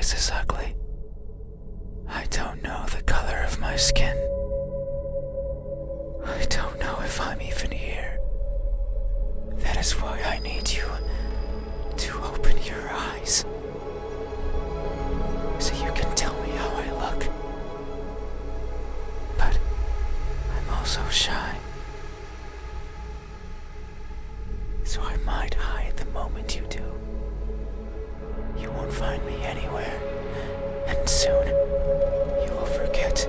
place is ugly. I don't know the color of my skin. I don't know if I'm even here. That is why I need you to open your eyes, so you can tell me how I look. But I'm also shy, so I might hide the moment you do. You won't find me anywhere, and soon you will forget,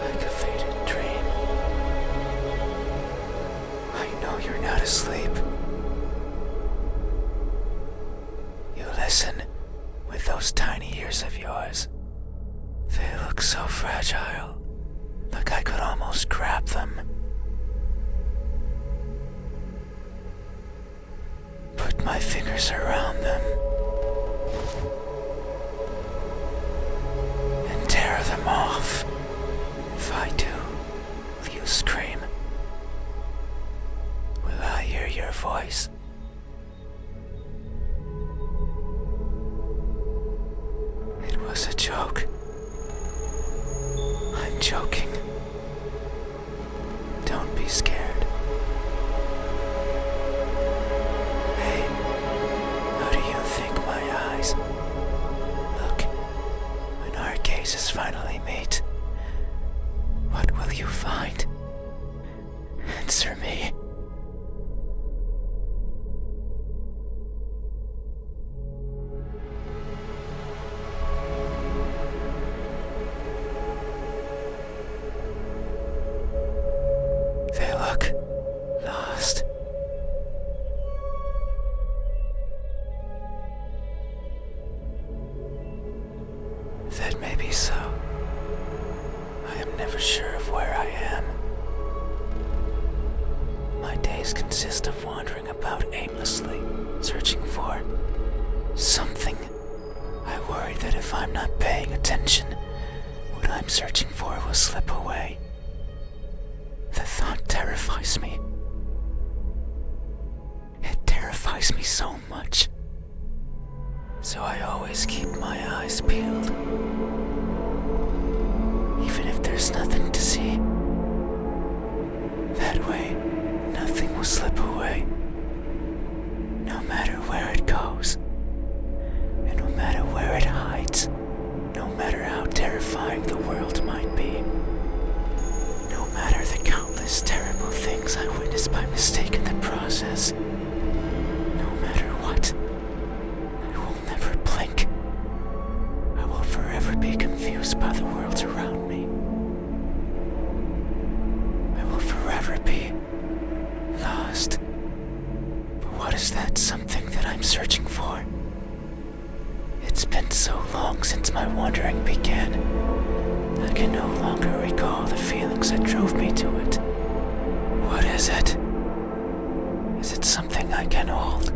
like a faded dream. I know you're not asleep. You listen with those tiny ears of yours. They look so fragile, like I could almost grab them. Put my fingers around them and tear them off. If I do, will you scream? Will I hear your voice? It was a joke. I'm joking. Don't be scared. Hey, how do you think my eyes look when our gazes finally meet? What will you find? Answer me. They look lost. That may be so. I am never sure of where I am. My days consist of wandering about aimlessly, searching for something. I worry that if I'm not paying attention, what I'm searching for will slip away. The thought terrifies me. It terrifies me so much. So I always keep my eyes peeled, even if there's nothing to see. That way, nothing will slip away, no matter where it goes, and no matter where it hides, no matter how terrifying the world might be, no matter the countless terrible things I witnessed by mistake in the process. No matter what, I will never blink. I will forever be confused by the world around me. I will forever be lost. But what is that something that I'm searching for? It's been so long since my wandering began. I can no longer recall the feelings that drove me to it. What is it? Is it something I can hold?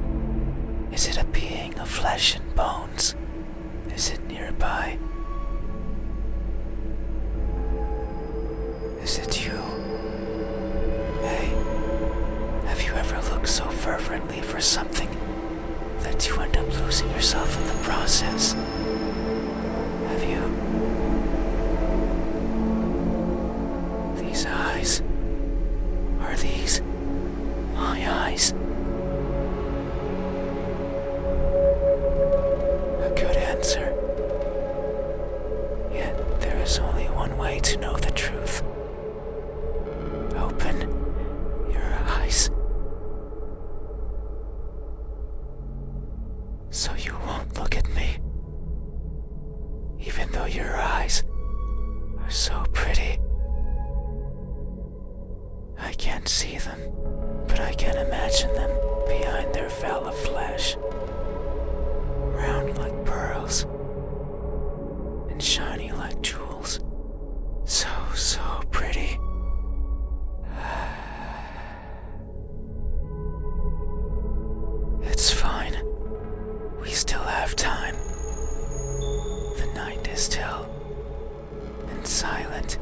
Is it a being of flesh and bones? Is it nearby? Is it you? Hey, have you ever looked so fervently for something that you end up losing yourself in the process? Have you? These eyes, are these my eyes? A good answer. Yet there is only one way to know the truth. Open your eyes, so you won't look at me, even though your eyes are so pretty. I can't see them, but I can imagine them behind their veil of flesh, round like pearls and shiny like jewels. So pretty. It's fine. We still have time. The night is still and silent.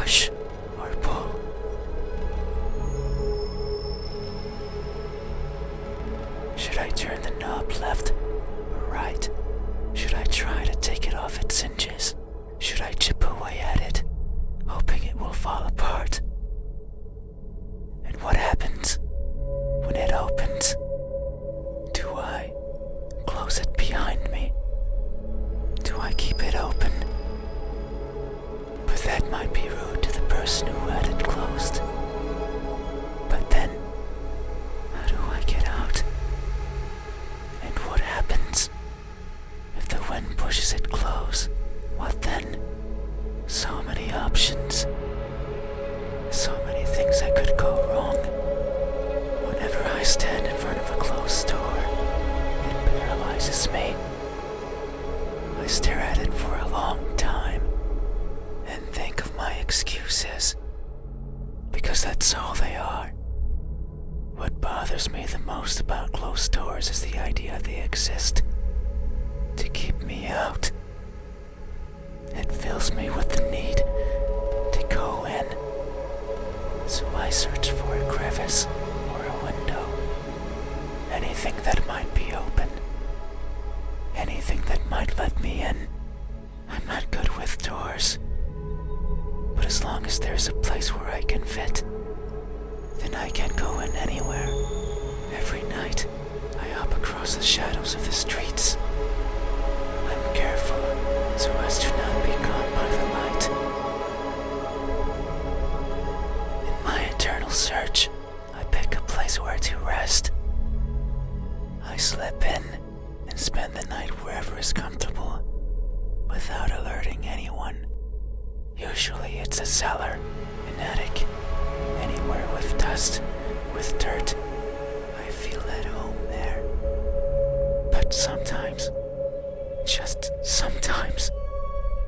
push or pull? Should I turn the knob left or right? Should I try to take it off its hinges? Should I chip away at it, hoping it will fall apart? And what happens when it opens? Do I close it behind me? Do I keep it open? But that might be rude to the person who had it closed. But then, how do I get out? And what happens if the wind pushes it close? What then? So many options. So many things that could go wrong. Whenever I stand in front of a closed door, it paralyzes me. I stare at it for a long time and think of my excuses, because that's all they are. What bothers me the most about closed doors is the idea they exist to keep me out. It fills me with the need to go in, so I search for a crevice or a window, anything that might be open, anything that might let me in. I'm not good with doors, but as long as there's a place where I can fit, then I can go in anywhere. Every night, I hop across the shadows of the streets. I'm careful so as to not be caught by the light. In my eternal search, I pick a place where to rest. I slip in and spend the night wherever is comfortable, without alerting anyone. Usually it's a cellar, an attic, anywhere with dust, with dirt. I feel at home there. But sometimes, just sometimes,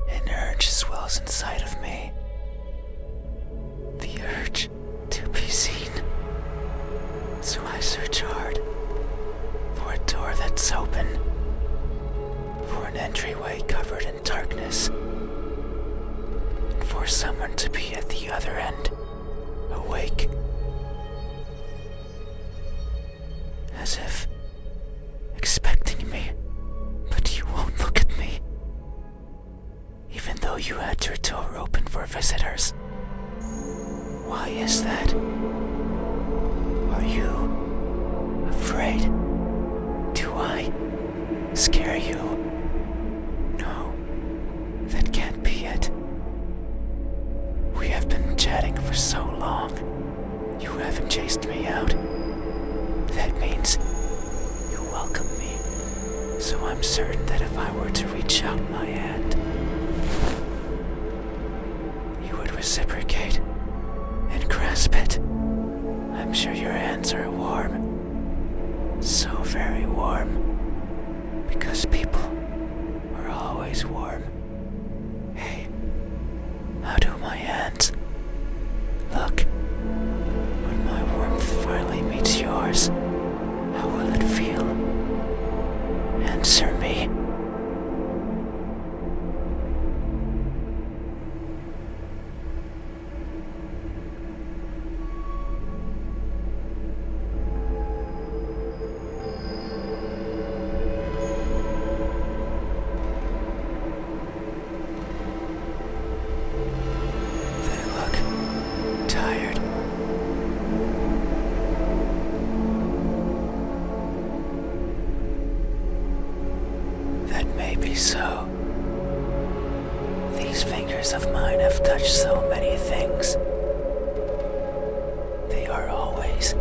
an urge swells inside of me. The urge to be seen. So I search hard for a door that's open, for an entryway covered in darkness, and for someone to be at the other end, awake, as if expecting me, but you won't look at me, even though you had your door open for visitors. Why is that? Are you afraid? Do I scare you? No, that can't be it. We have been chatting for so long. You haven't chased me out. That means you welcome me. So I'm certain that if I were to reach out my hand, you would reciprocate and grasp it. I'm sure your hands are warm. So very warm. Because people are always warm. Hey, how do my hands look when my warmth finally meets yours? How will it feel? Answer me. Tired. That may be so. These fingers of mine have touched so many things. They are always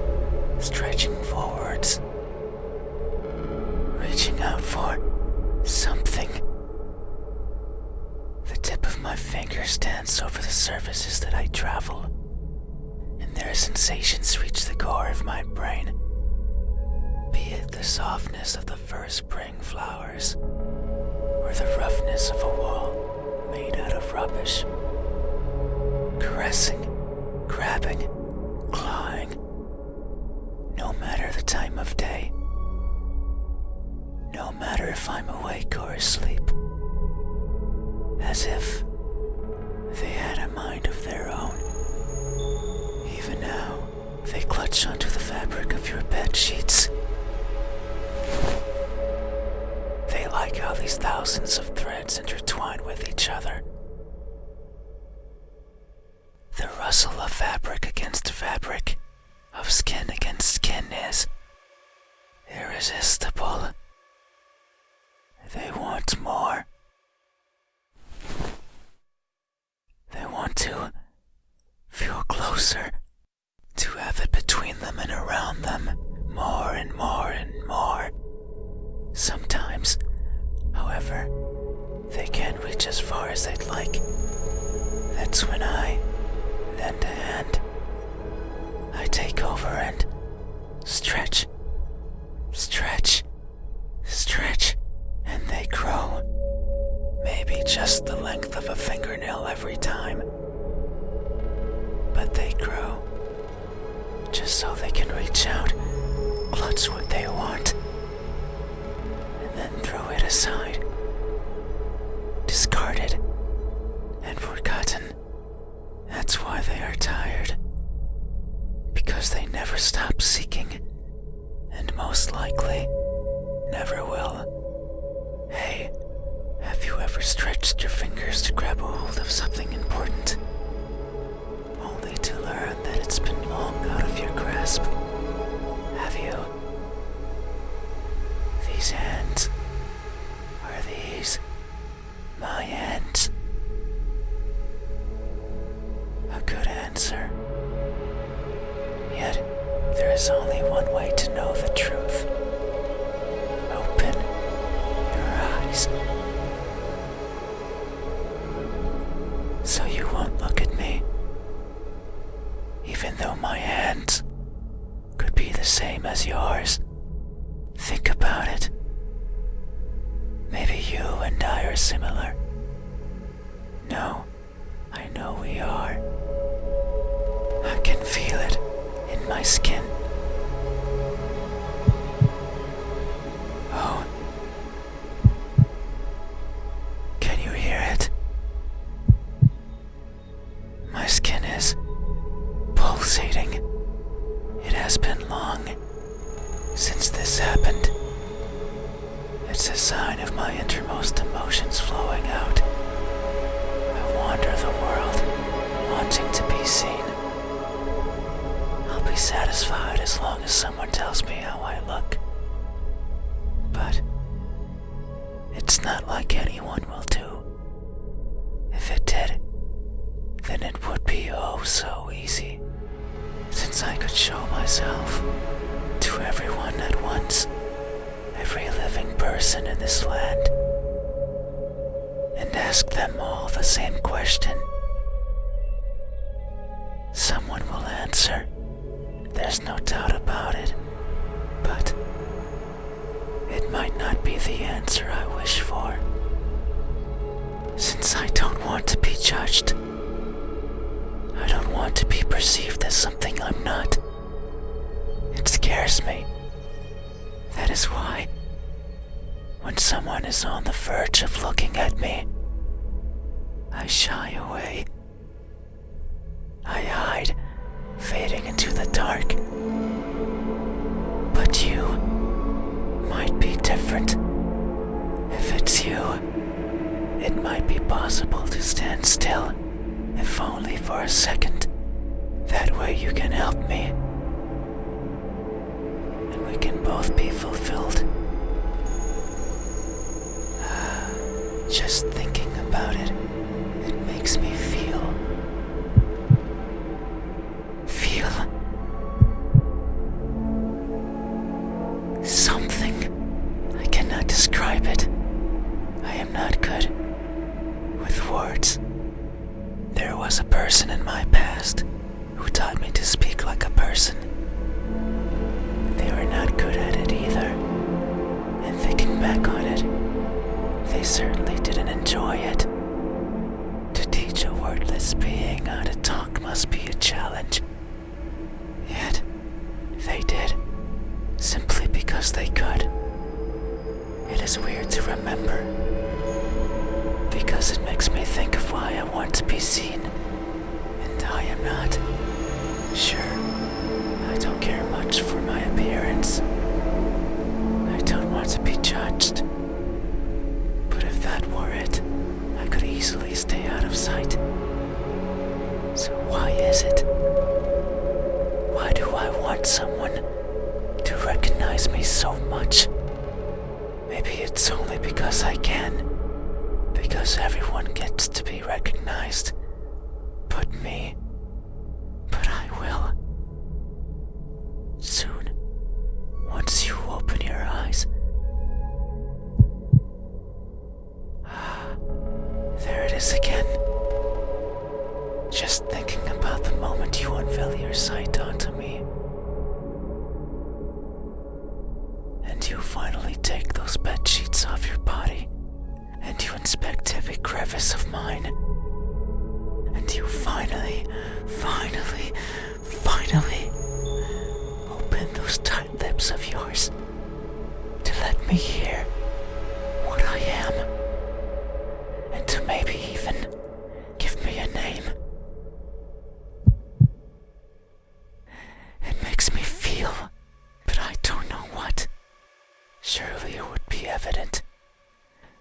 stretching forwards, reaching out for something. The tip of my fingers dance over the surfaces that I travel, and their sensations reach the core of my brain. Be it the softness of the first spring flowers, or the roughness of a wall made out of rubbish. Caressing, grabbing, clawing, no matter the time of day, no matter if I'm awake or asleep, as if they had a mind of their own. latch onto the fabric of your bed sheets. They like how these thousands of threads intertwine with each other. The rustle of fabric against fabric, of skin against skin is irresistible. They want more. They want to feel closer, to have it between them and around them, more and more and more. Sometimes, however, they can't reach as far as they'd like. That's when I lend a hand. I take over and stretch, stretch, stretch, and they grow. Maybe just the length of a fingernail every time. But they grow, just so they can reach out, clutch what they want, and then throw it aside, discarded and forgotten. That's why they are tired, because they never stop seeking, and most likely never will. Hey, have you ever stretched your fingers to grab a hold of something important, only to learn that it's been long out of your grasp? Have you? These hands, are these my hands? A good answer. Yet, there is only one way to know the truth. Open your eyes. So you won't look at me, even though my hands could be the same as yours. Think about it. Maybe you and I are similar. No, I know we are. I can feel it in my skin. Oh. Can you hear it? My skin is pulsating. It has been long since this happened. It's a sign of my innermost emotions flowing out. I wander the world, wanting to be seen. I'll be satisfied as long as someone tells me how I look. But it's not like anyone will do. If it did, then it would be oh so easy, since I could show myself to everyone at once, every living person in this land, and ask them all the same question. Someone will answer, there's no doubt about it, but it might not be the answer I wish for, since I don't want to be judged. I don't want to be perceived as something I'm not. It scares me. That is why, when someone is on the verge of looking at me, I shy away. I hide, fading into the dark. But you might be different. If it's you, it might be possible to stand still, if only for a second. That way you can help me, and we can both be fulfilled. Just thinking about it, it makes me feel something. I cannot describe it. I am not good with words. There was a person in my past who taught me to speak like a person. They were not good at it either, and thinking back on it, they certainly didn't enjoy it. To teach a wordless being how to talk must be a challenge. Yet, they did, simply because they could. It is weird to remember, because it makes me think of why I want to be seen, and I am not. Sure, I don't care silence. I don't want to be judged. But if that were it, I could easily stay out of sight. So why is it? Why do I want someone to recognize me so much? Maybe it's only because I can. Because everyone gets to be recognized. But me. But I will. Soon. Once you open your eyes. There it is again. Just thinking about the moment you unveil your sight onto me. And you finally take those bed sheets off your body. And you inspect every crevice of mine. And you finally open those tight lips of yours to let me hear what I am. And to maybe even give me a name. It makes me feel, but I don't know what. Surely it would be evident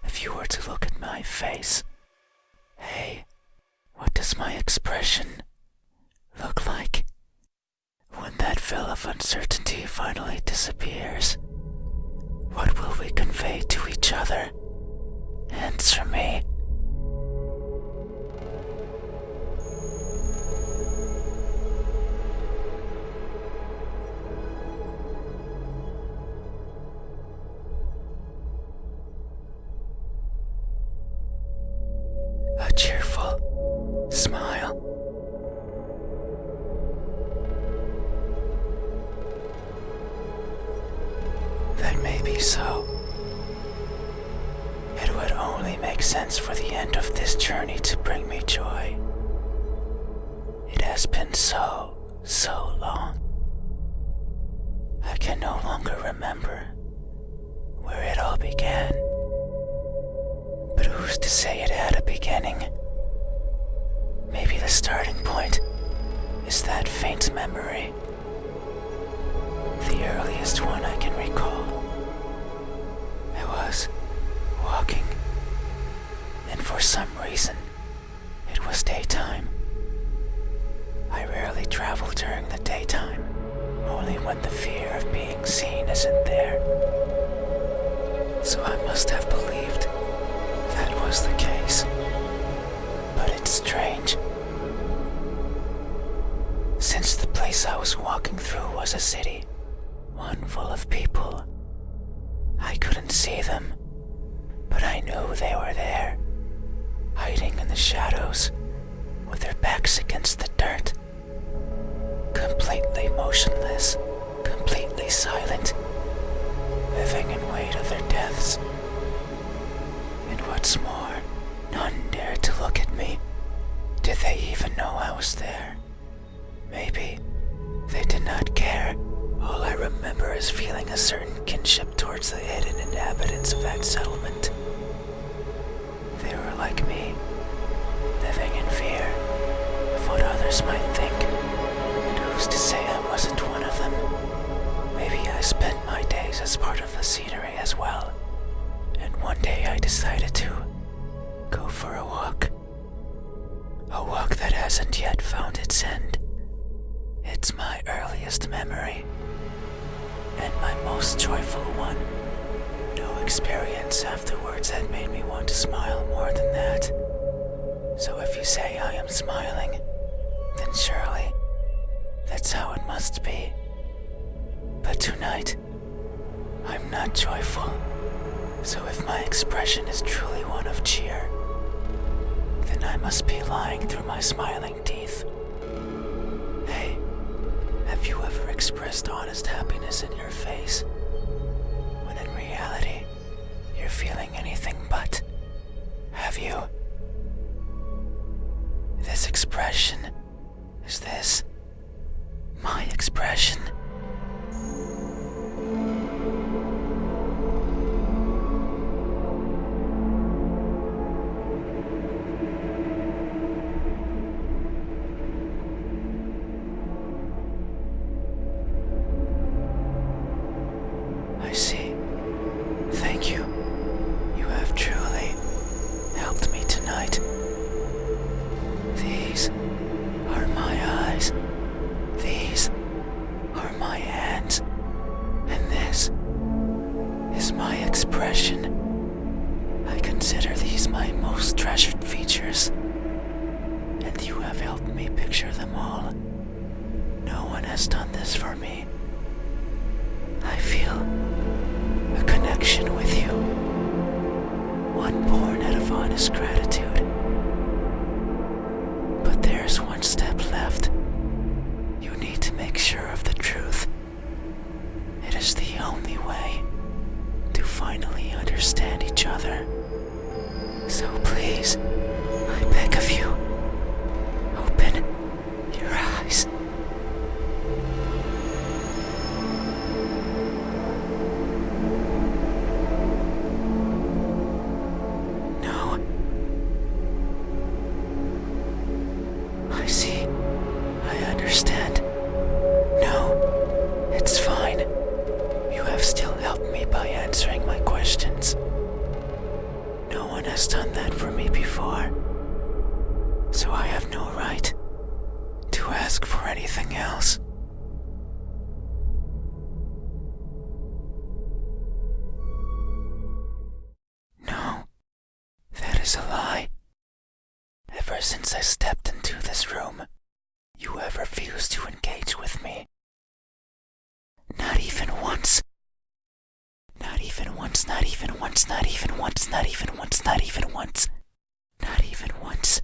if you were to look at my face. Hey, what does my expression look like? When that veil of uncertainty finally disappears, what will we convey to each other? Answer me. A cheerful smile. That may be so. It would only make sense for the end of this journey to bring me joy. It has been so long. I can no longer remember where it all began. But who's to say it had a beginning? Maybe the starting point is that faint memory. The earliest one I can recall. I was walking, and for some reason, it was daytime. I rarely travel during the daytime, only when the fear of being seen isn't there. So I must have believed that was the case. But it's strange. Since the place I was walking through was a city, one full of people, I couldn't see them, but I knew they were there, hiding in the shadows, with their backs against the dirt, completely motionless, completely silent, living in wait of their deaths. And what's more, none dared to look at me. Did they even know I was there? Maybe they did not care. All I remember is feeling a certain kinship towards the hidden inhabitants of that settlement. They were like me, living in fear of what others might think. And who's to say I wasn't one of them? Maybe I spent my days as part of the scenery as well. And one day I decided to go for a walk. A walk that hasn't yet found its end. It's my earliest memory, and my most joyful one. No experience afterwards had made me want to smile more than that. So if you say I am smiling, then surely that's how it must be. But tonight, I'm not joyful. So if my expression is truly one of cheer, then I must be lying through my smiling teeth. Hey, have you ever expressed honest happiness in your face, when in reality, you're feeling anything but? Have you? This expression, is this my expression? picture them all. No one has done this for me. I feel a connection with you, one born out of honest gratitude. But there's one step left. You need to make sure of the truth. It is the only way to finally understand each other. So please, I beg of you, open your eyes. No. I see. I understand. No, it's fine. You have still helped me by answering my questions. No one has done that for me before, so I have no right to ask for anything else. No, that is a lie. Ever since I stepped into this room, you have refused to engage with me. Not even once. Not even once, not even once, not even once, not even once, not even once. Not even once.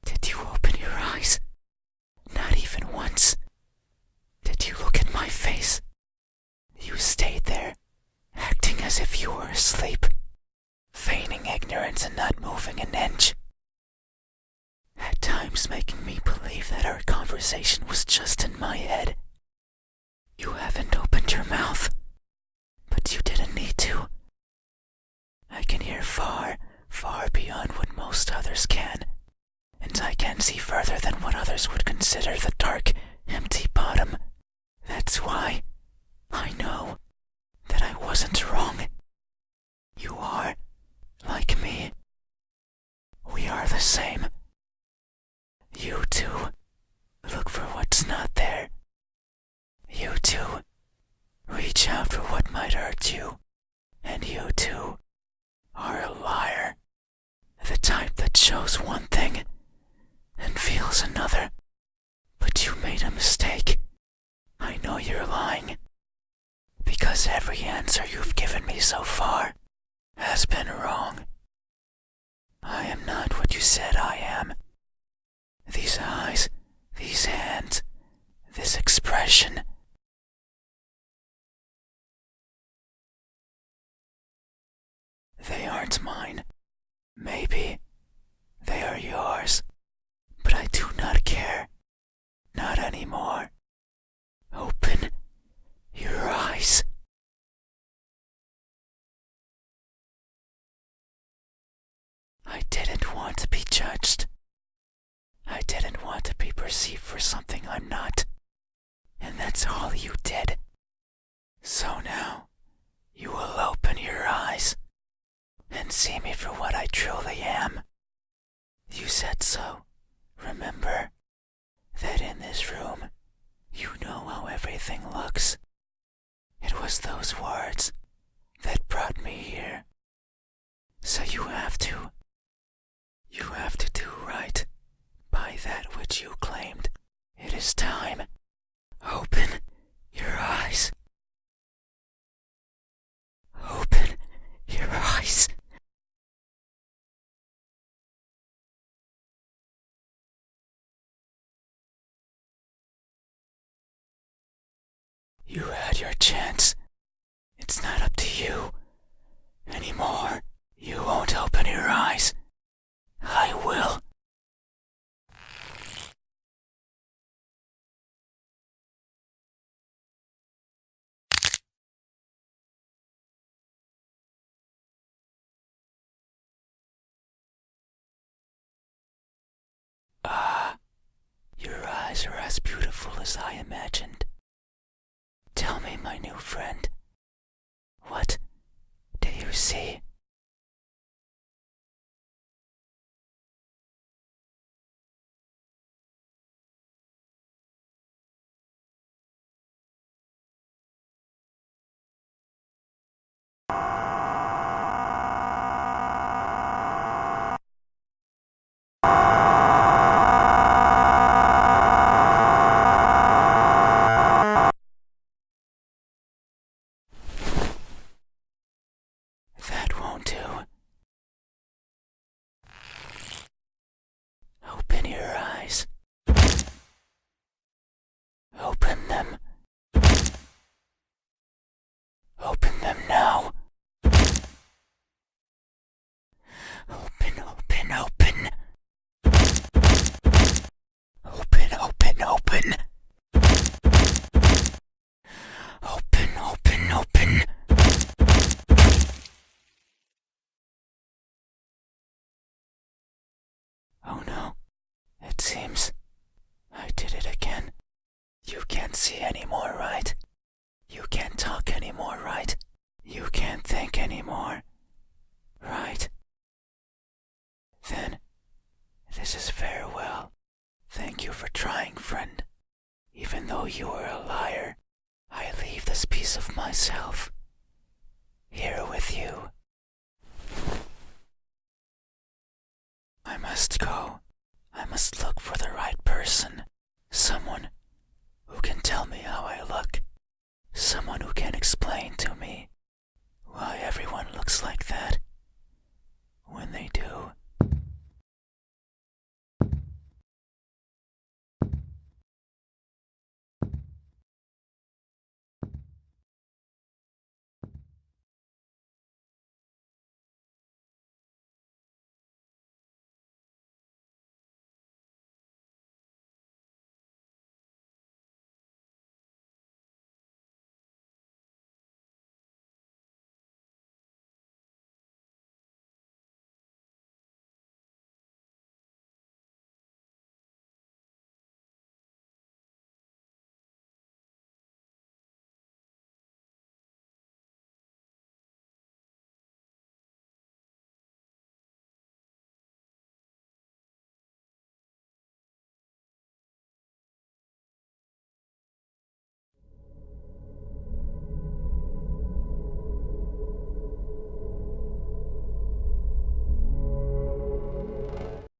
Did you open your eyes? Not even once. Did you look at my face? You stayed there, acting as if you were asleep, feigning ignorance and not moving an inch. At times making me believe that our conversation was just in my head. You haven't opened your mouth, but you didn't need to. I can hear far, far beyond what most others can, and I can see further than what others would consider the dark, empty bottom. That's why I know that I wasn't wrong. You are, like me. We are the same. You too look for what's not there. You too reach out for what might hurt you. And you too are a liar. The type that shows one thing and feels another. But you made a mistake. I know you're lying. Because every answer you've given me so far has been wrong. I am not what you said I am. These eyes, these hands, this expression. They aren't mine. Maybe they are yours, but I do not care. Not anymore. Open your eyes. I didn't want to be judged. I didn't want to be perceived for something I'm not. And that's all you did. So now, you will open your eyes and see me for what I truly am. You said so, remember? That in this room, you know how everything looks. It was those words that brought me here. So you have to do right by that which you claimed. It is time. Open your eyes. Open your eyes. You had your chance. It's not up to you anymore. You won't open your eyes. I will. Your eyes are as beautiful as I imagined. Tell me, my new friend, what do you see? see anymore, right? You can't talk anymore, right? You can't think anymore, right? Then, this is farewell. Thank you for trying, friend. Even though you are a liar, I leave this piece of myself here with you. I must go. I must look for the right person.